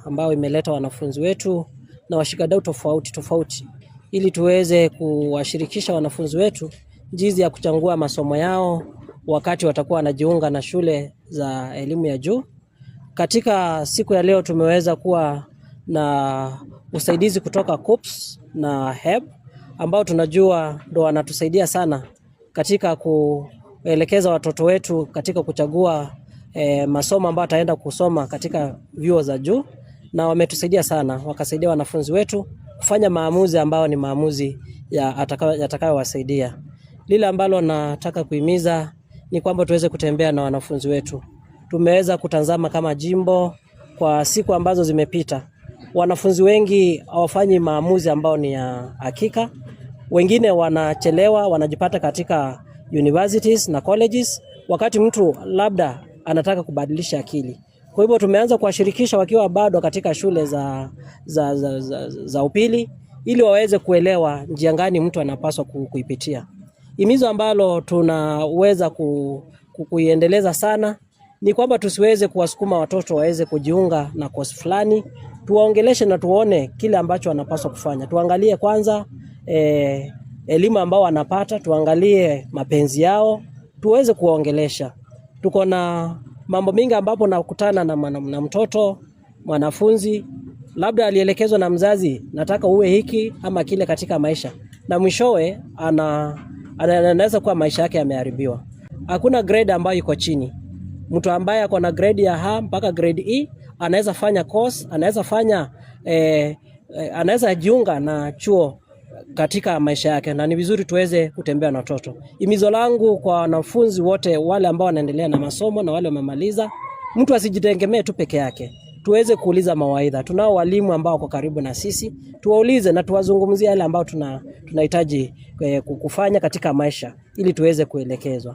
Ambao imeleta wanafunzi wetu na washikadau tofauti ili tuweze kuwashirikisha wanafunzi wetu jinsi ya kuchagua masomo yao wakati watakuwa wanajiunga na shule za elimu ya juu. Katika siku ya leo tumeweza kuwa na usaidizi kutoka KUPS na HEB ambao tunajua ndo wanatusaidia sana katika kuelekeza watoto wetu katika kuchagua masomo ambayo ataenda kusoma katika vyuo za juu, na wametusaidia sana, wakasaidia wanafunzi wetu kufanya maamuzi ambayo ni maamuzi yatakayowasaidia. Lile ambalo nataka kuhimiza ni kwamba tuweze kutembea na wanafunzi wetu. Tumeweza kutazama kama jimbo kwa siku ambazo zimepita, wanafunzi wengi hawafanyi maamuzi ambayo ni ya hakika. Wengine wanachelewa, wanajipata katika universities na colleges wakati mtu labda anataka kubadilisha akili. Kwa hivyo tumeanza kuwashirikisha wakiwa bado katika shule za upili ili waweze kuelewa njia gani mtu anapaswa kuipitia. Himizo ambalo tunaweza kuiendeleza sana ni kwamba tusiweze kuwasukuma watoto waweze kujiunga na course fulani. Tuwaongeleshe na tuone kile ambacho wanapaswa kufanya. Tuangalie kwanza elimu ambao wanapata, tuangalie mapenzi yao, tuweze kuwaongelesha. Tuko na mambo mingi ambapo nakutana na mtoto mwanafunzi labda alielekezwa na mzazi, nataka uwe hiki ama kile katika maisha, na mwishowe anaweza kuwa maisha yake yameharibiwa. Hakuna grade ambayo iko chini. Mtu ambaye ako na grade ya A mpaka grade E anaweza fanya course, anaweza jiunga na chuo katika maisha yake, na ni vizuri tuweze kutembea na watoto. Himizo langu kwa wanafunzi wote wale ambao wanaendelea na masomo na wale wamemaliza, mtu asijitegemee tu peke yake. Tuweze kuuliza mawaidha. Tunao walimu ambao wako karibu na sisi, tuwaulize na tuwazungumzie yale ambao tunahitaji kufanya katika maisha ili tuweze kuelekezwa.